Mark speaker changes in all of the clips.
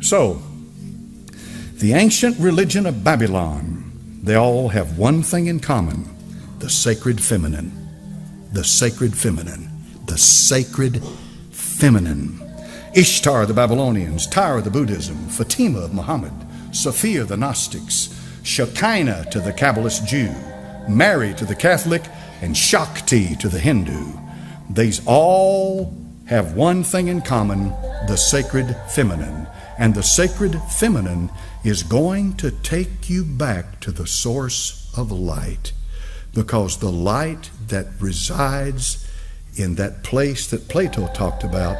Speaker 1: So, the ancient religion of Babylon, they all have one thing in common: the sacred feminine. The sacred feminine. The sacred feminine. Ishtar the Babylonians, Tyre the Buddhism, Fatima of Muhammad, Sophia the Gnostics, Shekinah to the Kabbalist Jew, Mary to the Catholic, and Shakti to the Hindu. These all have one thing in common: the sacred feminine. And the sacred feminine is going to take you back to the source of light, because the light that resides in that place that Plato talked about,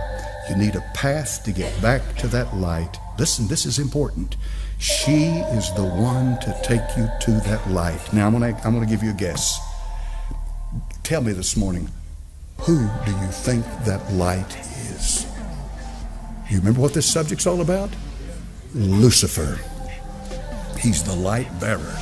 Speaker 1: you need a path to get back to that light. Listen, this is important. She is the one to take you to that light. Now, I'm going to give you a guess. Tell me this morning, who do you think that light is? You remember what this subject's all about? Lucifer. He's the light bearer.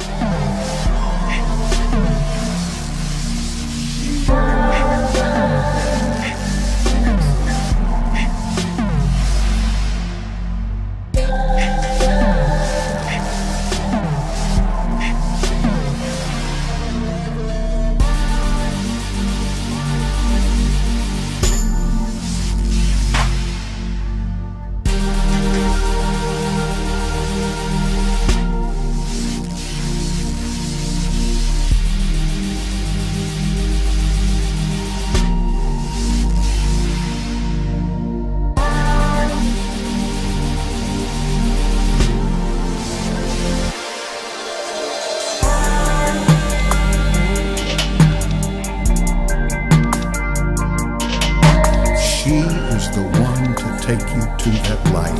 Speaker 1: She is the one to take you to that light.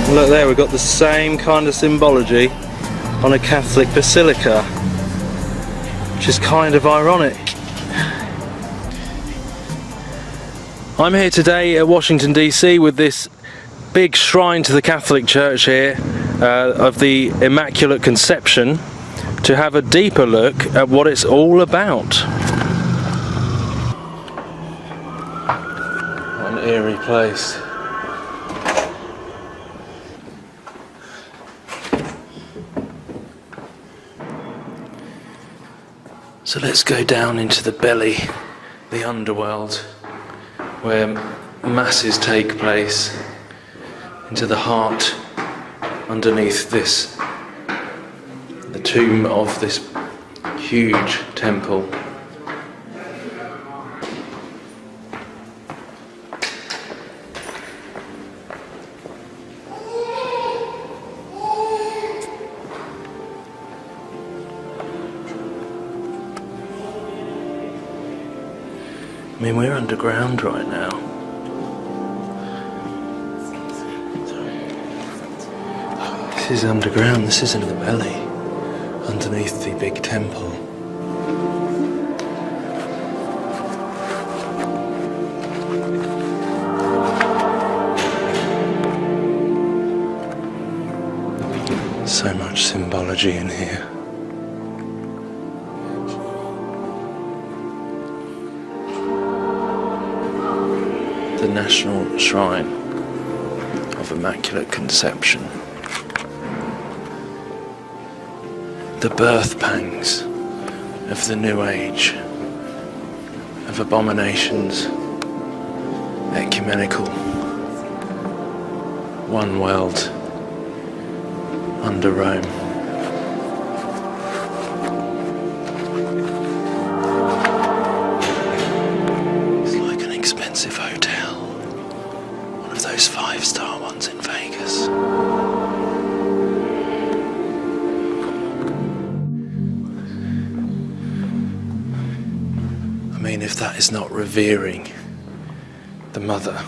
Speaker 2: Look there, we've got the same kind of symbology on a Catholic basilica, which is kind of ironic. I'm here today at Washington DC with this big shrine to the Catholic Church here of the Immaculate Conception, to have a deeper look at what it's all about. What an eerie place. So let's go down into the belly, the underworld, where masses take place, into the heart underneath this, the tomb of this huge temple. I mean, we're underground right now. This is underground, this isn't the belly, underneath the big temple. So much symbology in here. The National Shrine of Immaculate Conception. The birth pangs of the New Age, of abominations, ecumenical, one world under Rome. It's like an expensive hotel, one of those 5-star ones in Vegas. I mean, if that is not revering the Mother.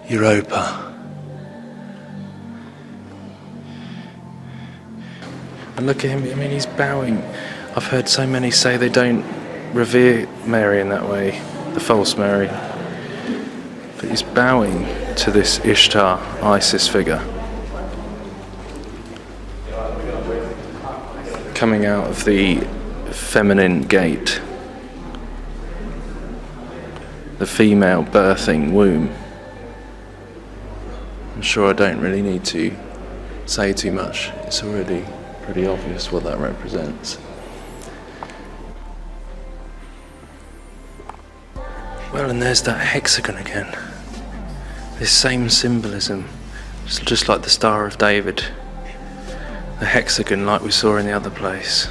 Speaker 2: Europa. And look at him, I mean, he's bowing. I've heard so many say they don't revere Mary in that way, the false Mary. But he's bowing to this Ishtar, Isis figure. Coming out of the feminine gate. The female birthing womb. I'm sure I don't really need to say too much. It's already pretty obvious what that represents. Well, and there's that hexagon again. This same symbolism, just like the Star of David. The hexagon like we saw in the other place.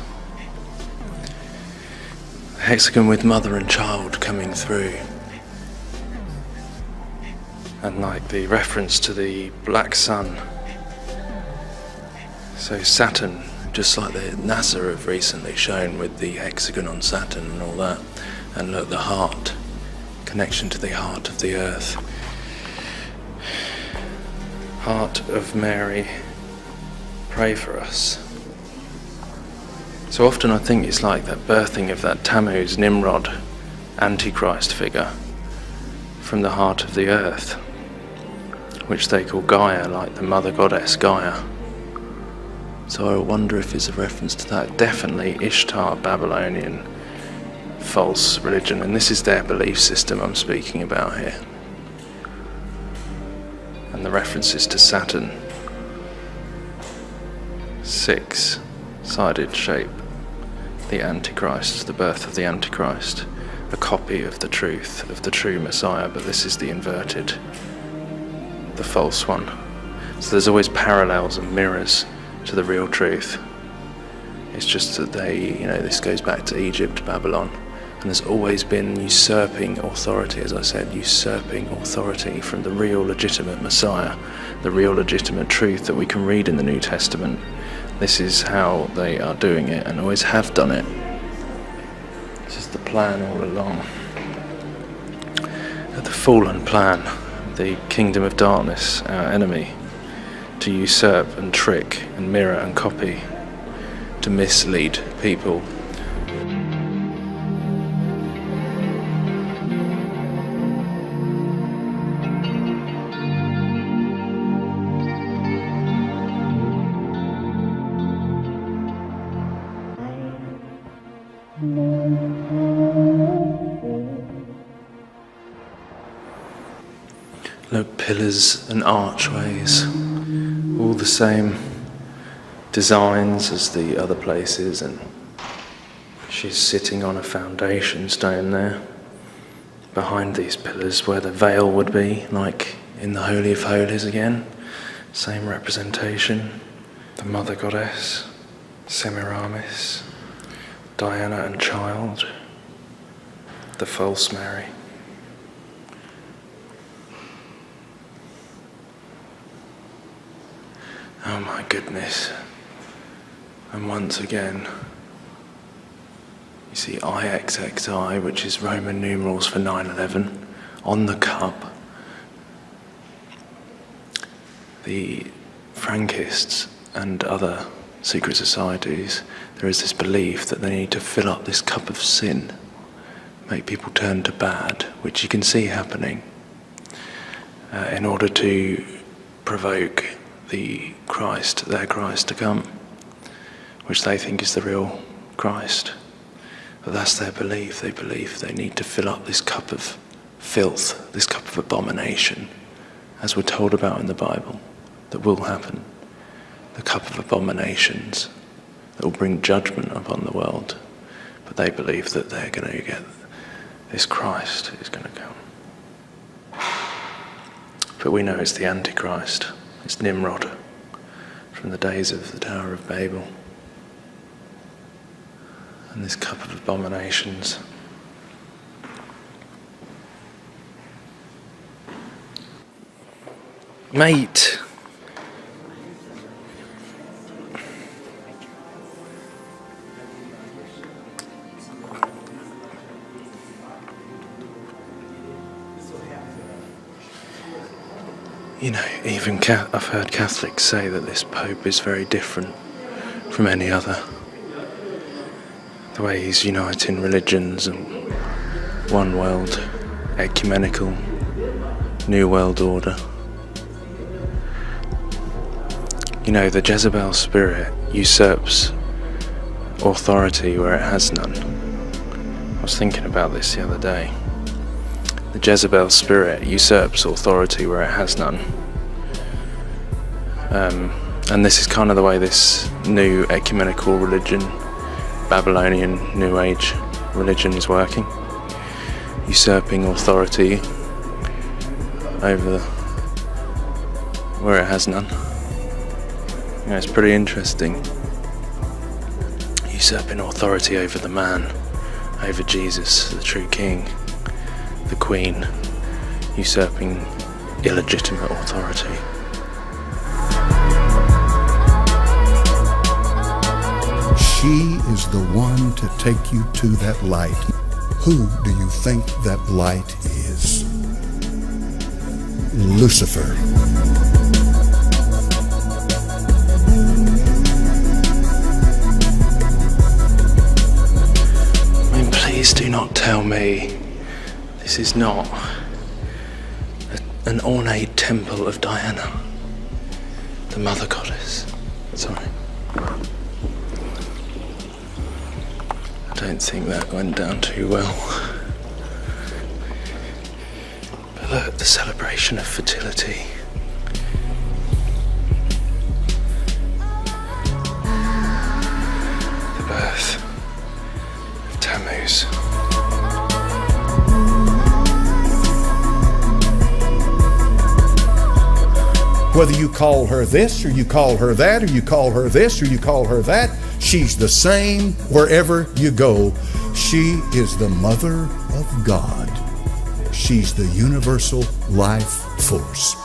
Speaker 2: The hexagon with mother and child coming through. And like the reference to the black sun. So Saturn, just like the NASA have recently shown with the hexagon on Saturn and all that. And look, the heart, connection to the heart of the earth. Heart of Mary, pray for us. So often I think it's like that birthing of that Tammuz, Nimrod, Antichrist figure from the heart of the earth, which they call Gaia, like the mother goddess Gaia. So I wonder if it's a reference to that. Definitely Ishtar, Babylonian, false religion, and this is their belief system I'm speaking about here. And the references to Saturn. 6-sided shape. The Antichrist, the birth of the Antichrist. A copy of the truth, of the true Messiah, but this is the inverted, the false one. So there's always parallels and mirrors to the real truth. It's just that this goes back to Egypt, Babylon, and there's always been usurping authority, as I said, usurping authority from the real legitimate Messiah, the real legitimate truth that we can read in the New Testament. This is how they are doing it and always have done it. This is the plan all along. The fallen plan, the kingdom of darkness, our enemy, to usurp and trick and mirror and copy, to mislead people. Look, pillars and archways, all the same designs as the other places, and she's sitting on a foundation stone there, behind these pillars where the veil would be, like in the Holy of Holies again, same representation, the Mother Goddess, Semiramis, Diana and child, the false Mary. Oh my goodness. And once again, you see IXXI, which is Roman numerals for 9/11, on the cup. The Frankists and other secret societies, there is this belief that they need to fill up this cup of sin, make people turn to bad, which you can see happening, in order to provoke their Christ to come, which they think is the real Christ. But that's their belief. They believe they need to fill up this cup of filth, this cup of abomination, as we're told about in the Bible, that will happen. The cup of abominations that will bring judgment upon the world. But they believe that they're going to get this Christ is going to come. But we know it's the Antichrist. It's Nimrod from the days of the Tower of Babel. And this cup of abominations. Mate! You know, even I've heard Catholics say that this Pope is very different from any other. The way he's uniting religions and one world, ecumenical, new world order. You know, the Jezebel spirit usurps authority where it has none. I was thinking about this the other day. The Jezebel spirit usurps authority where it has none. And this is kind of the way this new ecumenical religion, Babylonian New Age religion is working. Usurping authority over where it has none. You know, it's pretty interesting. Usurping authority over the man, over Jesus, the true king, the queen, usurping illegitimate authority.
Speaker 1: She is the one to take you to that light. Who do you think that light is? Lucifer.
Speaker 2: Please do not tell me this is not an ornate temple of Diana, the mother goddess. Sorry. I don't think that went down too well. But look, the celebration of fertility. The birth. Tammuz.
Speaker 1: Whether you call her this, or you call her that, or you call her this, or you call her that, she's the same wherever you go. She is the mother of God. She's the universal life force.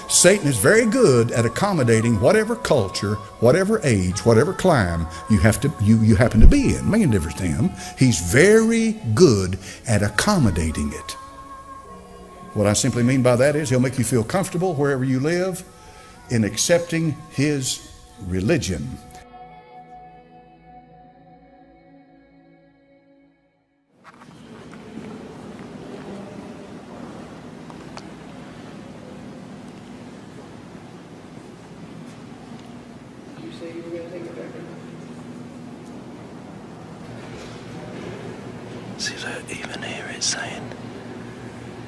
Speaker 1: Satan is very good at accommodating whatever culture, whatever age, whatever clime you happen to be in. Making a difference to him. He's very good at accommodating it. What I simply mean by that is he'll make you feel comfortable wherever you live in accepting his religion.
Speaker 2: See, look, even here it's saying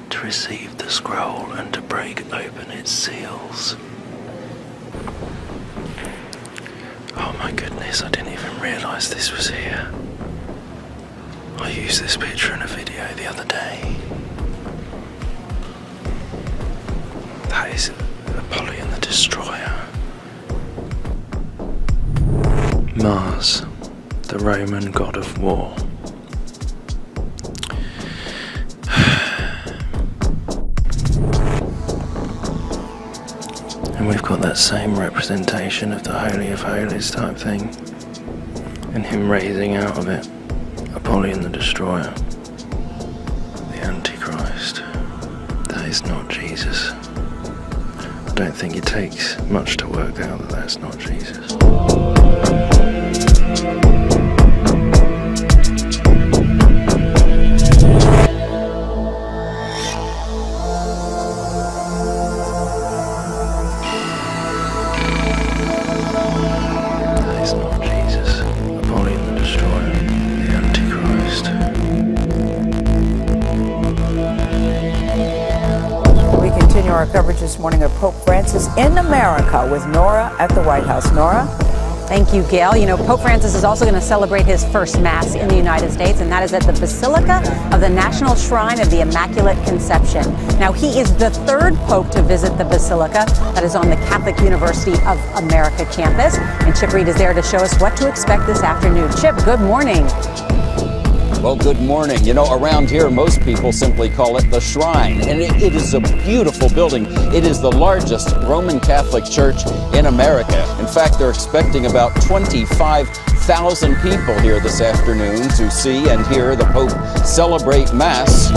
Speaker 2: to receive the scroll and to break open its seals. Oh my goodness, I didn't even realise this was here. I used this picture in a video the other day. That is Apollyon the Destroyer. Mars, the Roman god of war. And we've got that same representation of the Holy of Holies type thing, and him raising out of it Apollyon the Destroyer, the Antichrist. That is not Jesus. I don't think it takes much to work out that that's not Jesus.
Speaker 3: Our coverage this morning of Pope Francis in America with Nora at the White House. Nora?
Speaker 4: Thank you, Gail. You know, Pope Francis is also going to celebrate his first Mass in the United States, and that is at the Basilica of the National Shrine of the Immaculate Conception. Now, he is the third Pope to visit the Basilica that is on the Catholic University of America campus. And Chip Reed is there to show us what to expect this afternoon. Chip, good morning.
Speaker 5: Well, good morning. You know, around here, most people simply call it the Shrine, and it is a beautiful building. It is the largest Roman Catholic church in America. In fact, they're expecting about 25,000 people here this afternoon to see and hear the Pope celebrate Mass.